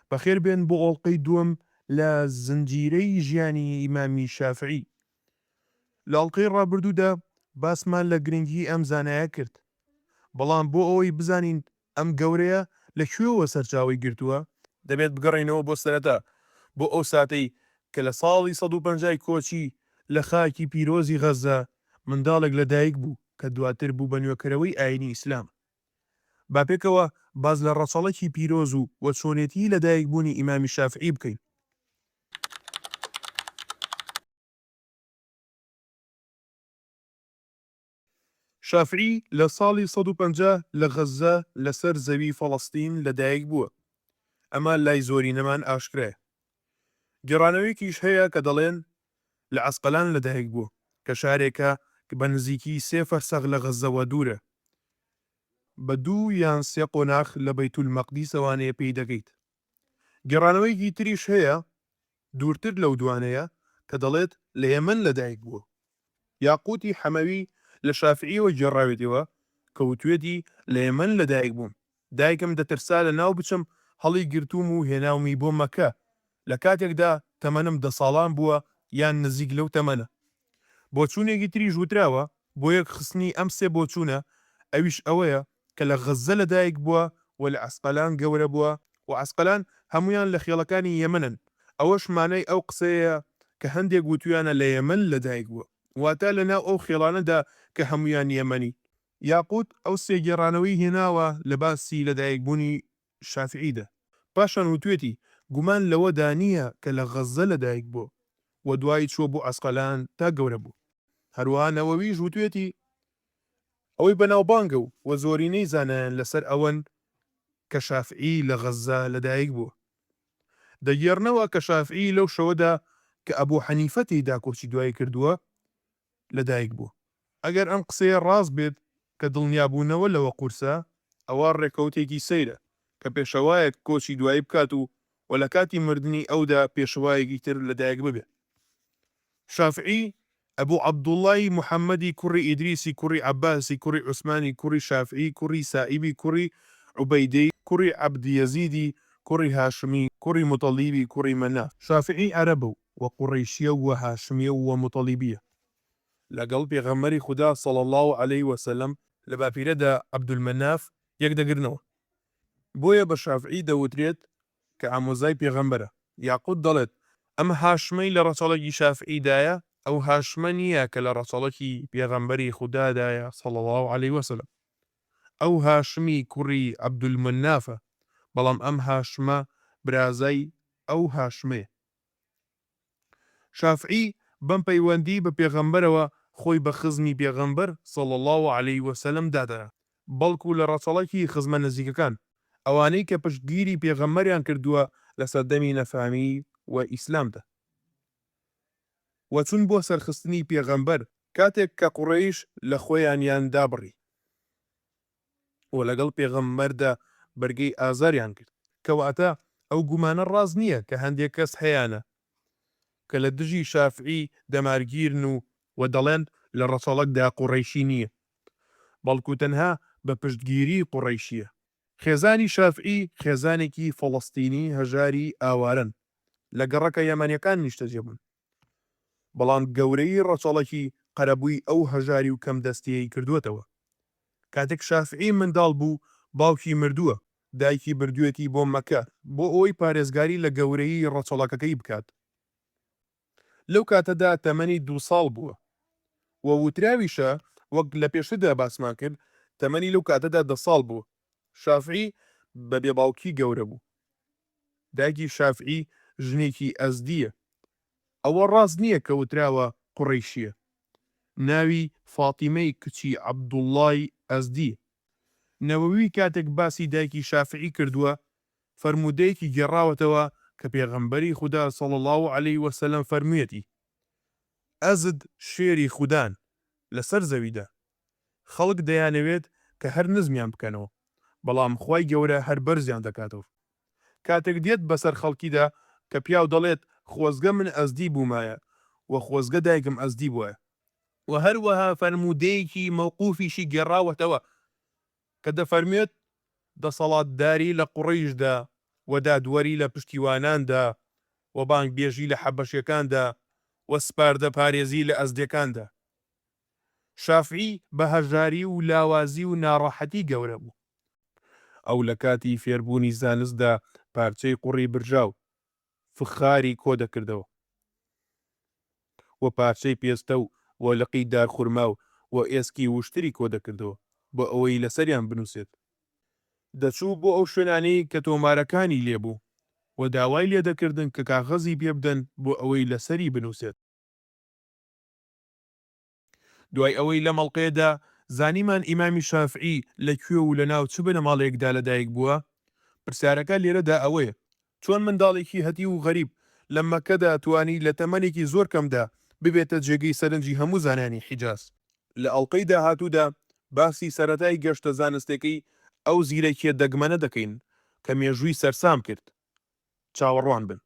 بەخێر بێن بۆ ئۆڵقەی دووەم لە زنجیرەی ژیانی ئیمامی شافعی. لە ئەڵقەی ڕابردوودا باسمان لە گرنگی ئەم زانایە کرد، بەڵام بۆ ئەوەی بزانین ئەم گەورەیە لەکوێوە سەرچاوی گرتووە دەبێت بگەڕێنەوە بۆ سەرەتا، بۆ ئەو ساتەی کە لە ساڵی 150 کۆچی لە خاکی پیرۆزی غەزە منداڵێک لەدایک بوو کە دواتر بوو بە نوێکەرەوەی ئاینی ئیسلام. با پێکەوە باز لە ڕەچەڵەکی پیرۆز و وەچۆنێتی لەدایکبوونی ئیمامی شافعی بکەین. شافعی لە ساڵی 150 لە غەزە لەسەر زەوی فەڵەستین لەدایک بووە. ئەمە لای زۆری نەمان ئاشکرایە. گێڕانەوەیەکیش هەیە کە دەڵێن لە عەسقەلان لەدایک بووە کە شارێکە کە بە نزیکی 3 فەرسەخ لە غەزەوە دوورە. بە 2 یان 3 قۆناغ لە بەیتولمەقدیسەوانەیە پێی دەگەیت. گێڕانەوەیەکی تریش هەیە دوورتر لەو دوانەیە کە دەڵێت لە یەمەن لەدایک بووە. یاقوتی حەمەوی لە شافعیەوە گێڕاوێتەوە کە وتوێتی لە یەمەن لەدایک بووم، دایکم دەترسا لە ناو بچم هەڵی گرتووم و هێناومی بۆ مەکە، لە کاتێکدا تەمەنم 10 ساڵان بووە یان نزیک لەو تەمەنە. بۆچوونێکی تریش وتراوە بۆ یەک خستنی ئەم 3 بۆچوونە، ئەویش ئەوەیە کە لە غەزە لەدایک بووە و لە عەسقەلان گەورە بووە و عەسقەلان هەمویان لە خێڵەکانی یەمەنن. ئەوەش مانای ئەو قسەیە کە هەندێک وتویانە لە یەمەن لەدایک بووە، واتە لەناو ئەو خێڵانەدا کە هەمویان یەمەنی. یاقوت ئەو 3 گێڕانەوەی هێناوە لە باسی لەدایکبوونی شافعیدا. پاشان وتوێتی گومان لەوەدا نییە کە لە غەزە لەدایک بووە و دوای چووە بۆ عەسقەلان تا گەورە بوو. هەروەها نەوەویش وتوێتی ئەوەی بەناوبانگە و زۆرینەی زانایان لەسەر ئەوەن کە شافعی لە غەزە لەدایک بووە. دەگێڕنەوە کە شافعی لەو شەوەدا کە ئەبوو حەنیفەتی داکۆچی دوای کردووە لەدایک بووە. ئەگەر ئەم قسەیە ڕاست بێت کە دڵنیابوونەوە لەوە قورسە، ئەوە ڕێکەوتێکی سەیرە کە پێشەوایەک کۆچی دوایی بکات و لە کاتی مردنی ئەودا پێشەوایەکی تر لەدایک ببێت. شافعی ئەبوو عەبدوڵڵای محەممەدی کوڕی ئیدریسی کوڕی عەباسی کوڕی عوسمانی کوڕی شافعی کوڕی سائیبی کوڕی عوبەیدەی کوڕی عەبدیەزیدی کوڕی هاشمی کوڕی متەڵیبی کوڕی مەناف. شافعی عەرەبە و قوڕەیشیە و هاشمیە و متەڵیبیە. لەگەڵ پێغەمبەری خودا صلی الله علیه وسلم لە باپیرەدا عەبدولمەناف یەک دەگرنەوە. بۆیە بە شافعی دەوترێت کە ئامۆزای پێغەمبەرە. یاقوت دەڵێت ئەم هاشمەی لە ڕەچەڵەکی شافعیدایە، ئەو هاشمە نییە کە لە ڕەچەڵەکی پێغەمبەری خودادایە صلی الله علیه وسلم. ئەو هاشمی کوڕی عەبدولمەنافە، بەڵام ئەم هاشمە برازای ئەو هاشمەیە. شافعی بەم پەیوەندی بە پێغەمبەرەوە خۆی بە خزمی پێغەمبەر صلی الله علیه وسلم دادەنا، بەڵکو لە ڕەچەڵەکی خزمە نزیکەکان، ئەوانەی کە پشتگیری پێغەمبەریان کردووە لە سەردەمی نەفامی و ئیسلامدا. وەچون بۆ سەرخستنی پێغەمبەر کاتێک کە قوڕەیش لە خۆیانیان دابڕی و لەگەڵ پێغەمبەردا بەرگەی ئازاریان کرد، کەواتە ئەو گومانە ڕاز نییە کە هەندێک کەس هەیەە کە لە دژی شافعی دەمارگیرن و دەڵێن لە ڕەچەڵەکدا قوڕەیشی نییە، بەڵکو تەنها بە پشتگیری قوڕەیشیە. خێزانی شافعی خێزانێکی فەڵەستینی هەژاری ئاوارن، لە گەڕەکە یەمەنیەکان نیشتەجێبوون، بەڵام گەورەی ڕەچەڵەکی قەرەبووی ئەو هەژاری و کەم دەستیەی کردوێتەوە. کاتێک شافعی منداڵ بوو باوکی مردووە، دایکی بردوێتی بۆ مەکە بۆ ئەوەی پارێزگاری لە گەورەی ڕەچەڵەکەکەی بکات. لەو کاتەدا تەمەنی 2 ساڵ بووە و وتراویشە وەک لە پێشتردا باسمان کرد تەمەنی لەو کاتەدا 10 ساڵ بوو. شافعی بە بێباوکی گەورە بوو. دایکی شافعی ژنێکی ئەزدیە. ئەوە ڕاست نییە کە وتراوە قوڕەیشیە. ناوی فاتیمەی کچی عەبدوڵڵای ئەزدی. نەوەوی کاتێک باسی دایکی شافعی کردووە فەرموودەیەکی گێڕاوەتەوە کە پێغەمبەری خودا صلی الله علیه وسلم فەرموویەتی ئەزد شێری خودان لەسەر زەویدا. خەڵک دەیانەوێت کە هەر نزمیان بکەنەوە، بەڵام خوای گەورە هەر بەرزیان دەکاتەوە. کاتێک دێت بەسەر خەڵکیدا کە پیاو دەڵێت خۆزگە من ئەزدی بوومایە و خۆزگە دایکم ئەزدی بووە، و هەروەها فەرموودەیەکی مەوقوفیشی گێڕاوەتەوە کە دەفەرمێت دەسەڵاتداری لە قوڕەیشدا و دادوەری لە پشتیواناندا و بانگبێژی لە حەبەشیەکاندا و سپاردە پارێزی لە ئەزدیەکاندا. شافعی بە هەژاری و لاوازی و ناڕەحەتی گەورە بوو. ئەو لە کاتی فێربوونی زانستدا پارچەی قوڕی برژاو فخاری کۆ دەکردەوە و پارچەی پێستە و وەلقی دارخورما و ئێسکی وشتری کۆ دەکردەوە بۆ ئەوەی لەسەریان بنووسێت. دەچوو بۆ ئەو شوێنانەی کە تۆمارەکانی لێبوو و داوای لێ دەکردن کە کاغەزی پێ بدەن بۆ ئەوەی لەسەری بنووسێت. دوای ئەوەی لە مەڵقەیەدا زانیمان ئیمامی شافعی لەکوێ و لە ناو چ بنەماڵەیەکدا لەدایک بووە، پرسیارەکە لێرەدا ئەوەیە: چۆن منداڵێکی هەتی و غەریب لە مەکەدا توانی لە تەمەنێکی زۆر کەمدا ببێتە جێگەی سەرنجی هەموو زانانی حیجاز؟ لە ئەڵلقەی داهاتوودا باسی سەرەتای گەشتە زانستەکەی ئەو زیرەکیە دەگمەنە دەکەین کە مێژووی سەرسام کرد. چاوەڕوان بن.